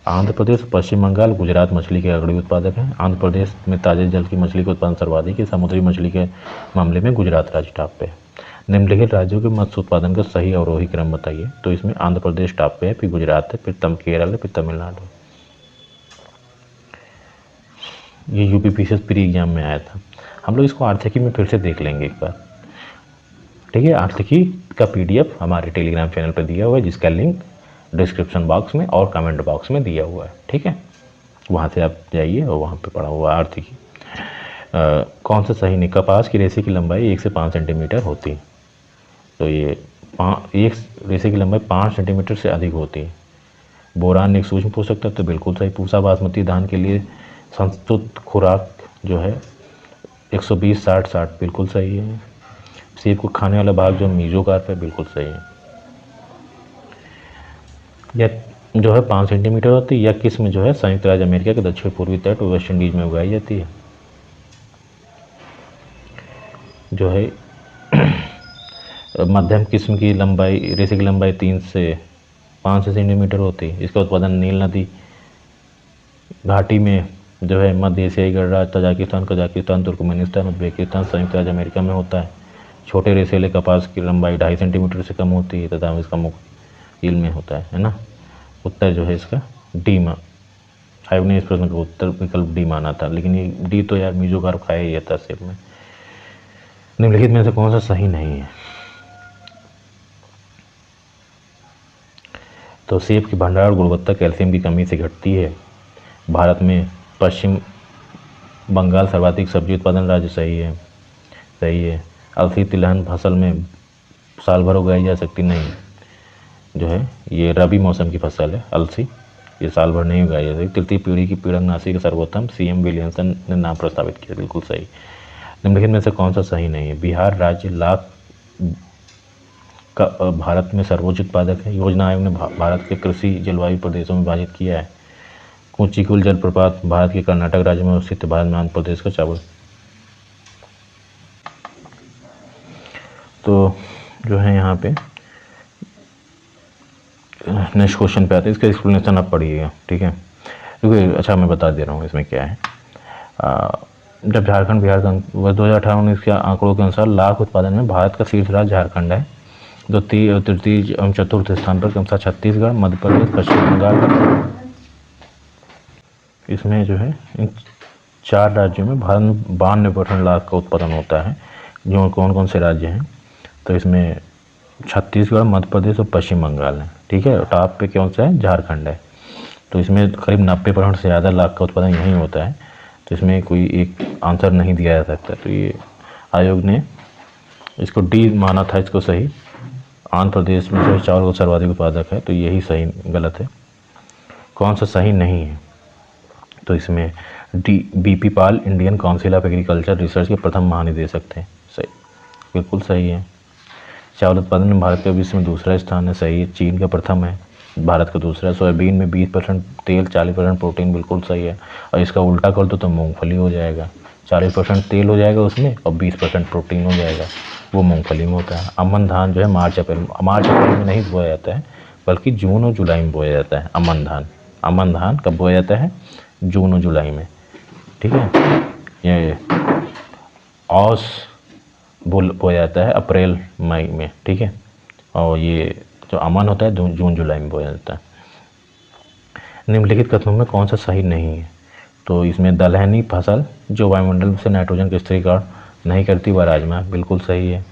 आंध्र प्रदेश, पश्चिम बंगाल, गुजरात मछली के अग्रणी उत्पादक हैं। आंध्र प्रदेश में ताजे जल की मछली का उत्पादन सर्वाधिक है। समुद्री मछली के मामले में गुजरात राज्य टॉप पे है। निम्नलिखित राज्यों के मत्स्य उत्पादन का सही अवरोही क्रम बताइए। तो इसमें आंध्र प्रदेश टॉप पे है, फिर गुजरात है, फिर केरल है, फिर तमिलनाडु। ये यूपीपीसीएस प्री एग्जाम में आया था। हम लोग इसको आर्थिकी में फिर से देख लेंगे एक बार, ठीक है। आर्थिकी का पीडीएफ हमारे टेलीग्राम चैनल पर दिया हुआ है, जिसका लिंक डिस्क्रिप्शन बॉक्स में और कमेंट बॉक्स में दिया हुआ है, ठीक है। वहाँ से आप जाइए और वहाँ पे पढ़ा हुआ आर्थिकी। कौन सा सही नहीं? कपास की रेशे की लंबाई 1 से 5 सेंटीमीटर होती है, तो ये एक रेशे की लंबाई 5 सेंटीमीटर से अधिक होती है। बोरान एक सूक्ष्म पोषक तत्व, तो बिल्कुल सही। पूसा बासमती धान के लिए संस्तुत खुराक जो है 120-60-60 बिल्कुल सही है। सेब को खाने वाला भाग जो मीजोकार्प है, बिल्कुल सही है। यह जो है 5 सेंटीमीटर होती है। यह किस्म जो है संयुक्त राज्य अमेरिका के दक्षिण पूर्वी तट और वेस्ट इंडीज में उगाई जाती है। जो है मध्यम किस्म की लंबाई, रेशे की लंबाई 3 से 5 सेंटीमीटर होती है। इसका उत्पादन नील नदी घाटी में जो है मध्य एशियाई गणराज्य तजाकिस्तान, कजाकिस्तान, तुर्कमेनिस्तान, उज्बेकिस्तान, संयुक्त राज्य अमेरिका में होता है। छोटे रेशेले कपास की लंबाई 2.5 सेंटीमीटर से कम होती है तथा इसका मुख्य ईल में होता है ना। उत्तर जो है इसका डी मा आयोग ने इस प्रश्न का उत्तर विकल्प डी माना था, लेकिन ये डी तो यार मीजोकार्प खाया ही था सेब में। निम्नलिखित में से कौन सा सही नहीं है? तो सेब की भंडार और गुणवत्ता कैल्शियम की कमी से घटती है। भारत में पश्चिम बंगाल सर्वाधिक सब्जी उत्पादन राज्य, सही है, सही है। अलसी तिलहन फसल में साल भर उगाई जा सकती नहीं, जो है ये रबी मौसम की फसल है। अलसी ये साल भर नहीं उगाई जा सकती। तृतीय पीढ़ी की पीड़कनाशी के सर्वोत्तम सीएम विलियमसन ने नाम प्रस्तावित किया, बिल्कुल सही। निम्नलिखित में से कौन सा सही नहीं है? बिहार राज्य लाख का भारत में सर्वोच्च उत्पादक है। योजना आयोग ने भारत के कृषि जलवायु प्रदेशों में विभाजित किया है। कुंचिकुल जलप्रपात भारत के कर्नाटक राज्य में स्थित, भारत में आंध्र प्रदेश का चावल। तो जो है यहाँ पे नेक्स्ट क्वेश्चन पे आते हैं, इसका एक्सप्लेनेशन आप पढ़िएगा, ठीक है। क्योंकि अच्छा मैं बता दे रहा हूँ इसमें क्या है। जब झारखंड बिहार का वर्ष 2018-19 के आंकड़ों के अनुसार लाख उत्पादन में भारत का शीर्ष राज्य झारखंड है। द्वितीय, तृतीय एवं चतुर्थ स्थान पर क्रमशः छत्तीसगढ़, मध्य प्रदेश, पश्चिम बंगाल। इसमें जो है इन 4 राज्यों में भारत में 92% लाख का उत्पादन होता है। जो कौन कौन से राज्य हैं? तो इसमें छत्तीसगढ़, मध्य प्रदेश और पश्चिम बंगाल है, ठीक है। टॉप पे कौन सा है? झारखंड है। तो इसमें करीब 90% से ज़्यादा लाख का उत्पादन यहीं होता है। तो इसमें कोई एक आंसर नहीं दिया जा सकता। तो ये आयोग ने इसको डी माना था, इसको सही। आंध्र प्रदेश में जो चावल का सर्वाधिक उत्पादक है, तो यही सही, गलत है। कौन सा सही नहीं है? तो इसमें D BP Pal Indian council of agriculture research के प्रथम महानिदेशक थे, सही, बिल्कुल सही है। चावल उत्पादन में भारत का विश्व में दूसरा स्थान है, सही है। चीन का प्रथम है, भारत का दूसरा। सोयाबीन में 20% तेल, 40% प्रोटीन, बिल्कुल सही है। और इसका उल्टा कर दो तो मूंगफली हो जाएगा। 40% तेल हो जाएगा उसमें और 20% प्रोटीन हो जाएगा, वो मूंगफली में होता है। अमन धान जो है मार्च अप्रैल में नहीं बोया जाता है, बल्कि जून और जुलाई में बोया जाता है। अमन धान कब बोया जाता है? जून और जुलाई में, ठीक है। ये औस बोया जाता है अप्रैल मई में, ठीक है। और ये जो अमन होता है जून जुलाई में बोया जाता है। निम्नलिखित कथनों में कौन सा सही नहीं है? तो इसमें दलहनी फसल जो वायुमंडल से नाइट्रोजन का स्थिरीकरण नहीं करती वह राजमा, बिल्कुल सही है।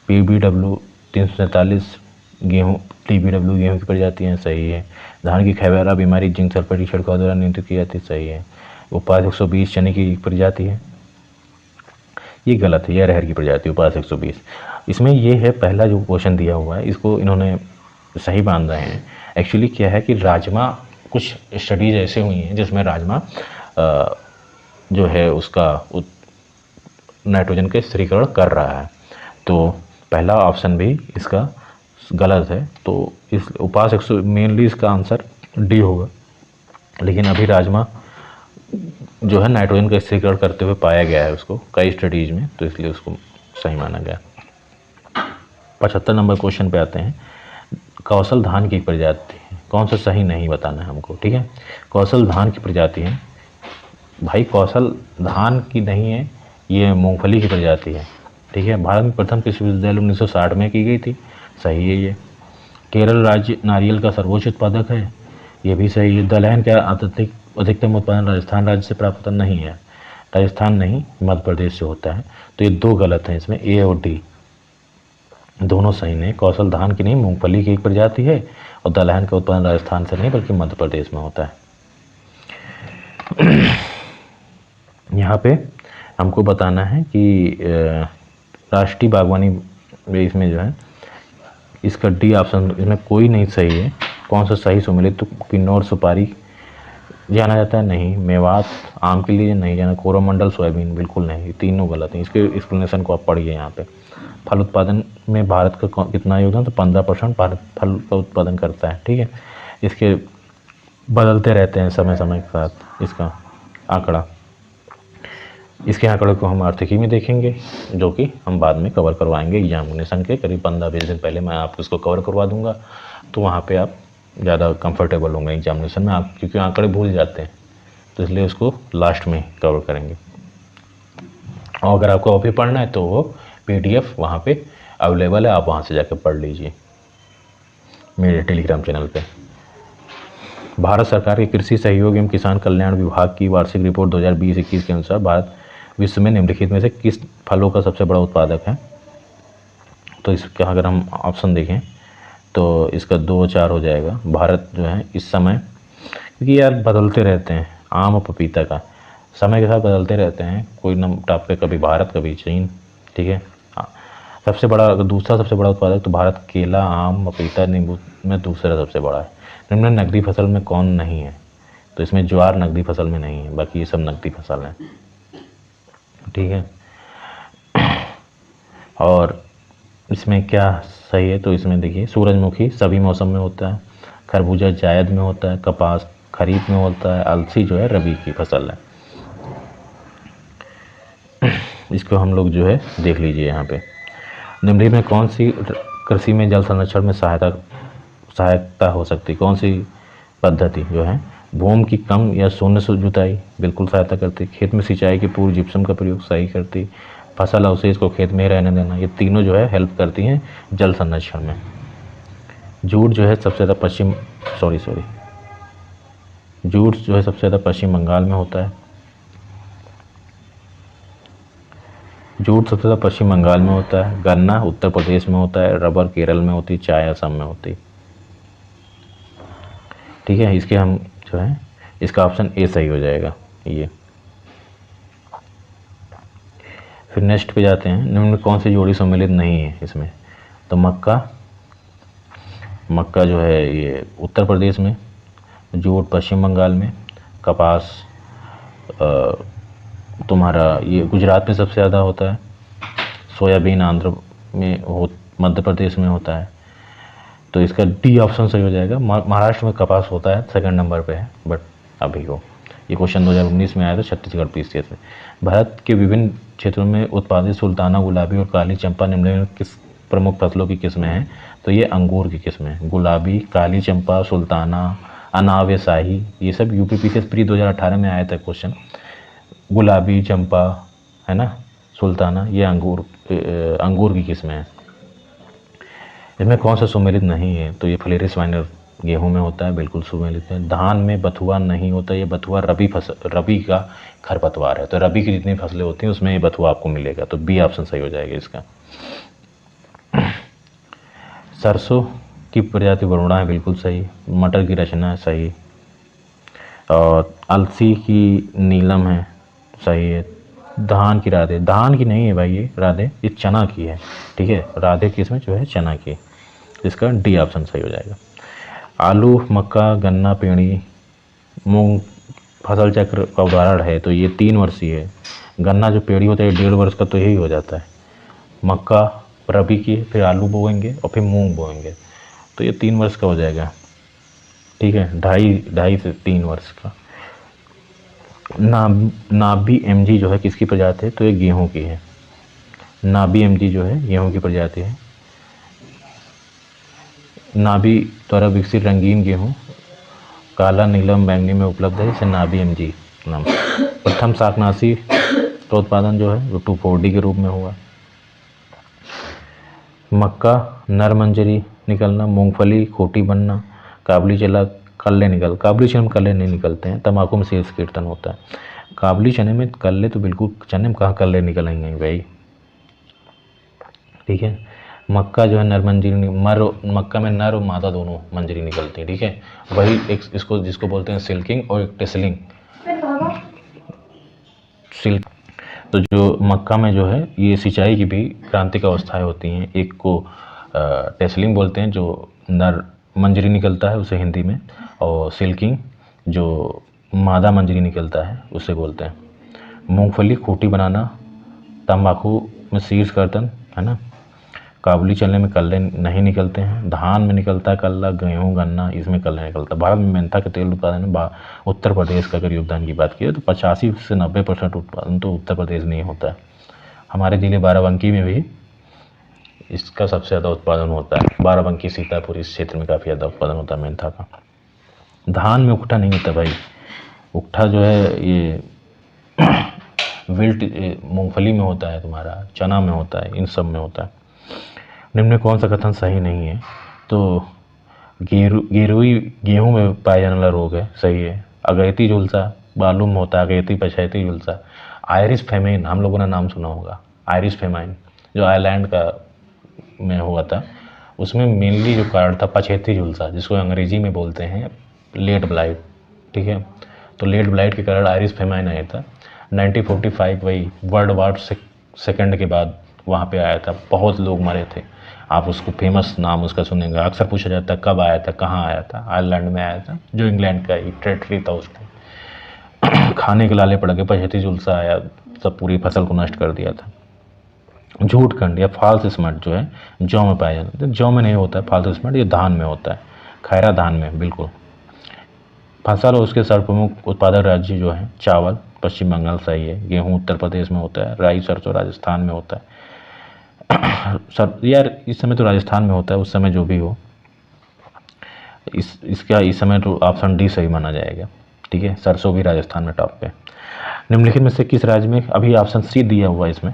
PBW 347 गेहूँ, TBW गेहूँ की प्रजाति हैं, सही है। धान की खैबरा बीमारी जिंक सल्फेट की छिड़काव द्वारा नियंत्रित की जाती है, सही है। उपास 120 चने की प्रजाति है, ये गलत है। यह अरहर की प्रजाति उपास 120। इसमें ये है पहला जो क्वेश्चन दिया हुआ है, इसको इन्होंने सही मान रहे हैं। एक्चुअली क्या है कि राजमा, कुछ स्टडीज ऐसे हुई हैं जिसमें राजमा जो है उसका नाइट्रोजन का स्थिरीकरण कर रहा है। तो पहला ऑप्शन भी इसका गलत है। तो इस उपास मेनली इसका आंसर डी होगा। लेकिन अभी राजमा जो है नाइट्रोजन का स्थिरीकरण करते हुए पाया गया है उसको कई स्टडीज में, तो इसलिए उसको सही माना गया। 75 नंबर क्वेश्चन पे आते हैं। कौशल धान की प्रजाति है, कौन सा सही नहीं बताना है हमको, ठीक है। कौशल धान की प्रजाति है भाई, कौशल धान की नहीं है, ये मूंगफली की प्रजाति है, ठीक है। भारत में प्रथम कृषि विश्वविद्यालय 1960 में की गई थी, सही है ये। केरल राज्य नारियल का सर्वोच्च उत्पादक है, ये भी सही है। दलहन का अधिकतम उत्पादन राजस्थान राज्य से प्राप्त होता नहीं है, राजस्थान नहीं मध्य प्रदेश से होता है। तो ये दो गलत हैं, इसमें ए और डी दोनों सही नहीं। कौशल धान की नहीं, मूंगफली की एक प्रजाति है, और दलहन का उत्पादन राजस्थान से नहीं बल्कि मध्य प्रदेश में होता है। यहाँ पे हमको बताना है कि राष्ट्रीय बागवानी इसमें जो है इसका डी ऑप्शन, इसमें कोई नहीं सही है। कौन सा सही सम्मिलित, तो किन्नौर सुपारी जाना जाता है, नहीं। मेवात आम के लिए नहीं जाना। कोरोमंडल सोयाबीन बिल्कुल नहीं, तीनों गलत हैं। इसके एक्सप्लेनेशन को आप पढ़िए यहाँ पे। फल उत्पादन में भारत का कितना योगदान, तो 15% भारत फल का उत्पादन करता है, ठीक है। इसके बदलते रहते हैं समय समय के साथ इसका आंकड़ा। इसके आंकड़े को हम आर्थिकी में देखेंगे, जो कि हम बाद में कवर करवाएंगे एग्जामिनेशन के करीब 15-20 दिन पहले मैं आपको इसको कवर करवा दूंगा। तो वहाँ पे आप ज़्यादा कंफर्टेबल होंगे एग्जामिनेशन में, आप क्योंकि आंकड़े भूल जाते हैं, तो इसलिए उसको लास्ट में कवर करेंगे। और अगर आपको अभी पढ़ना है तो वो PDF वहाँ पे अवेलेबल है, आप वहाँ से जाकर पढ़ लीजिए मेरे टेलीग्राम चैनल पे। भारत सरकार के कृषि सहयोग एवं किसान कल्याण विभाग की वार्षिक रिपोर्ट 2020-21 के अनुसार भारत विश्व में निम्नलिखित में से किस फलों का सबसे बड़ा उत्पादक है। तो इसका अगर हम ऑप्शन देखें तो इसका 2-4 हो जाएगा। भारत जो है इस समय, क्योंकि यार बदलते रहते हैं, आम और पपीता का समय के साथ बदलते रहते हैं, कोई नम टॉप पे कभी भारत कभी चीन, ठीक है। सबसे बड़ा, अगर दूसरा सबसे बड़ा उत्पादक तो भारत केला, आम, पपीता, नींबू में दूसरा सबसे बड़ा है। निम्न नकदी फसल में कौन नहीं है, तो इसमें ज्वार नकदी फसल में नहीं है, बाकी ये सब नकदी फसल हैं, ठीक है। और इसमें क्या सही है, तो इसमें देखिए सूरजमुखी सभी मौसम में होता है, खरबूजा जायद में होता है, कपास खरीफ में होता है, अलसी जो है रबी की फसल है। इसको हम लोग जो है देख लीजिए यहाँ पे। निम्नलिखित में कौन सी कृषि में जल संरक्षण में सहायता हो सकती है, कौन सी पद्धति जो है। भूमि की कम या शून्य से जुताई बिल्कुल सहायता करती। खेत में सिंचाई के पूर्व जिप्सम का प्रयोग सही करती। फसल अवशेष को खेत में ही रहने देना, ये तीनों जो है हेल्प करती हैं जल संरक्षण में। जूट जो है सबसे ज़्यादा जूट जो है सबसे ज़्यादा पश्चिम बंगाल में होता है। जूट सबसे ज़्यादा पश्चिम बंगाल में होता है। गन्ना उत्तर प्रदेश में होता है। रबर केरल में होती है। चाय असम में होती है, ठीक है। इसके हम जो है इसका ऑप्शन ए सही हो जाएगा ये। फिर नेक्स्ट पे जाते हैं। निम्न में कौन सी जोड़ी सम्मिलित नहीं है इसमें, तो मक्का जो है ये उत्तर प्रदेश में, जूट पश्चिम बंगाल में, कपास तुम्हारा ये गुजरात में सबसे ज़्यादा होता है, सोयाबीन आंध्र में मध्य प्रदेश में होता है। तो इसका डी ऑप्शन सही हो जाएगा। महाराष्ट्र में कपास होता है, सेकंड नंबर पे है, बट अभी हो ये क्वेश्चन 2019 में आया था छत्तीसगढ़ PCS में। भारत के विभिन्न क्षेत्रों में उत्पादित सुल्ताना, गुलाबी और काली चंपा निम्नलिखित किस प्रमुख फसलों की किस्में हैं, तो ये अंगूर की किस्में हैं। गुलाबी, काली चंपा, सुल्ताना, अनाब, शाही, ये सब UP PCS प्री 2018 में आया था क्वेश्चन। गुलाबी, चंपा है ना, सुल्ताना, ये अंगूर की किस्में हैं। इसमें कौन सा सुमेलित नहीं है, तो ये फ्लेरिस वाइनर गेहूं में होता है, बिल्कुल सुमेलित है। धान में बथुआ नहीं होता, ये बथुआ रबी का खरपतवार है। तो रबी की जितनी फसलें होती हैं उसमें ये बथुआ आपको मिलेगा, तो बी ऑप्शन सही हो जाएगा इसका। सरसों की प्रजाति वरुणा है, बिल्कुल सही। मटर की रचना है, सही। और अलसी की नीलम है, सही है। धान की राधे, धान की नहीं है भाई ये राधे, ये चना की है, ठीक है। राधे की इसमें जो है चना की, इसका डी ऑप्शन सही हो जाएगा। आलू, मक्का, गन्ना, पेड़ी, मूंग फसल चक्र का उदाहरण है, तो ये 3 वर्षीय है। गन्ना जो पेड़ी होता है 1.5 वर्ष का, तो यही हो जाता है। मक्का रबी की, फिर आलू बोएंगे और फिर मूंग बोएंगे, तो ये 3 वर्ष का हो जाएगा। ठीक है, ढाई से 3 वर्ष का। नाबी एमजी जो है किसकी प्रजाति है, तो ये गेहूं की है। नाबी एमजी जो है गेहूं की प्रजाति है। नाबी द्वारा विकसित रंगीन गेहूं काला, नीलम, बैंगनी में उपलब्ध है, इसे नाबी एमजी नाम। प्रथम शाकनाशी का उत्पादन जो है वो 2,4-D के रूप में हुआ। मक्का नर मंजरी निकलना, मूंगफली खोटी बनना, काबुली चना काबुली चने में कल्ले नहीं निकलते हैं, तंबाकू में शीर्ष कीर्तन होता है। काबुली चने में कल्ले तो बिल्कुल, चने में कहाँ कल्ले निकलेंगे भाई। ठीक है, मक्का जो है नर मंजरी, मक्का में नर और मादा दोनों मंजरी निकलती है। ठीक है, वही एक इसको जिसको बोलते हैं सिल्किंग और एक टेसलिंग। सिल्क, तो जो मक्का में जो है ये सिंचाई की भी क्रांतिक अवस्थाएं होती हैं। एक को टेसलिंग बोलते हैं, जो नर मंजरी निकलता है उसे हिंदी में, और सिल्किंग जो मादा मंजरी निकलता है उसे बोलते हैं। मूंगफली खोटी बनाना, तंबाकू में शीर्ष कर्तन, है ना। काबुली चने में कल्ले नहीं निकलते हैं। धान में निकलता है कल्ला, गेहूँ गन्ना इसमें कल्ला निकलता है। भारत में मेंथा के तेल उत्पादन में उत्तर प्रदेश का अगर योगदान की बात की तो 85 से 90% उत्पादन तो उत्तर प्रदेश में ही होता है। हमारे जिले बाराबंकी में भी इसका सबसे ज़्यादा उत्पादन होता है। बाराबंकी, सीतापुर इस क्षेत्र में काफ़ी ज़्यादा उत्पादन होता है मेंथा का। धान में उकठा नहीं होता भाई। उकठा जो है ये विल्ट मूंगफली में होता है, तुम्हारा चना में होता है, इन सब में होता है। निम्न में कौन सा कथन सही नहीं है, तो गेहूं में पाया जाने वाला रोग है, सही है। अगैती झुलसा बालू में होता है, अगैती पछैती झुलसा। आयरिश फेमाइन हम लोगों ने नाम सुना होगा, आयरिश फेमाइन जो आयरलैंड का में हुआ था, उसमें मेनली जो कारण था पछैती झुलसा, जिसको अंग्रेजी में बोलते हैं लेट ब्लाइट। ठीक है, तो लेट ब्लाइट के कारण आयरिश फेमाइन आया था 1945, वही वर्ल्ड वॉर सेकेंड के बाद वहाँ पे आया था। बहुत लोग मरे थे। आप उसको फेमस नाम उसका सुनेंगे, अक्सर पूछा जाता है कब आया था, कहाँ आया था। आयरलैंड में आया था, जो इंग्लैंड का एक टेरिटरी था उसको। खाने के लाले पड़ गए, पछैती झुलसा आया, सब पूरी फसल को नष्ट कर दिया था। झूठखंड या फॉल्स स्मट जो है जौ में पाया जाता है, जौ में नहीं होता है फॉल्स स्मट, ये धान में होता है, खैरा धान में। बिल्कुल। फसल और उसके सर्वप्रमुख उत्पादक राज्य जो है चावल पश्चिम बंगाल सही है, गेहूँ उत्तर प्रदेश में होता है, राई सरसों राजस्थान में होता है। यार इस समय तो राजस्थान में होता है, उस समय जो भी हो, इसका इस समय तो ऑप्शन डी सही माना जाएगा। ठीक है, सरसों भी राजस्थान में टॉप पे। निम्नलिखित में से किस राज्य में, अभी ऑप्शन सी दिया हुआ है इसमें,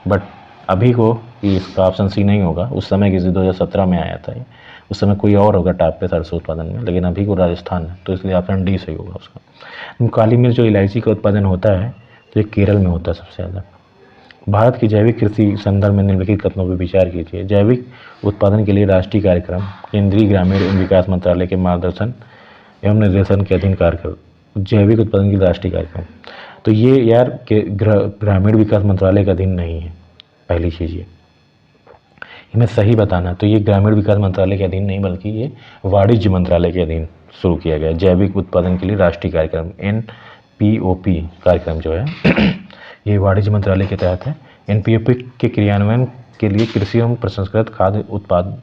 बट अभी को इसका ऑप्शन सी नहीं होगा, उस समय किसी 2017 में आया था ये, उस समय कोई और होगा टॉप पे सरसों उत्पादन में, लेकिन अभी को राजस्थान है, तो इसलिए ऑप्शन डी सही होगा उसका। काली मिर्च जो इलायची का उत्पादन होता है तो ये केरल में होता है सबसे ज़्यादा। भारत की जैविक कृषि संदर्भ में निम्नलिखित कथनों पर विचार कीजिए। जैविक उत्पादन के लिए राष्ट्रीय कार्यक्रम केंद्रीय ग्रामीण विकास मंत्रालय के मार्गदर्शन एवं निर्देशन के अधीन कार्य। जैविक उत्पादन के लिए राष्ट्रीय कार्यक्रम, तो ये यार ग्रामीण विकास मंत्रालय के अधीन नहीं है। पहली चीज़ ये हमें सही बताना, तो ये ग्रामीण विकास मंत्रालय के अधीन नहीं बल्कि ये वाणिज्य मंत्रालय के अधीन शुरू किया गया। जैविक उत्पादन के लिए राष्ट्रीय कार्यक्रम NPOP कार्यक्रम जो है ये वाणिज्य मंत्रालय के तहत है। NPOP के क्रियान्वयन के लिए कृषि एवं प्रसंस्कृत खाद्य उत्पाद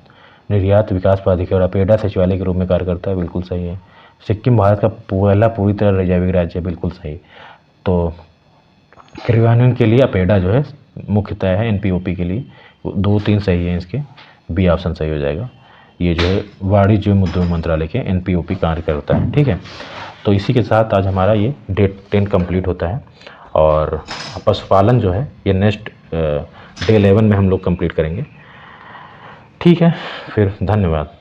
निर्यात विकास प्राधिकरण अपेडा सचिवालय के रूप में कार्य करता है। बिल्कुल सही है। सिक्किम भारत का पहला पूरी तरह जैविक राज्य है। बिल्कुल सही। तो क्रियान्वयन के लिए अपेडा जो है मुख्यतः है NPOP के लिए। 2-3 सही है, इसके बी ऑप्शन सही हो जाएगा। ये जो है वाणिज्य एवं उद्योग मंत्रालय के NPOP कार्य करता है। ठीक है, तो इसी के साथ आज हमारा ये डे 10 कंप्लीट होता है, और पशुपालन जो है ये नेक्स्ट डे 11 में हम लोग कंप्लीट करेंगे। ठीक है, फिर धन्यवाद।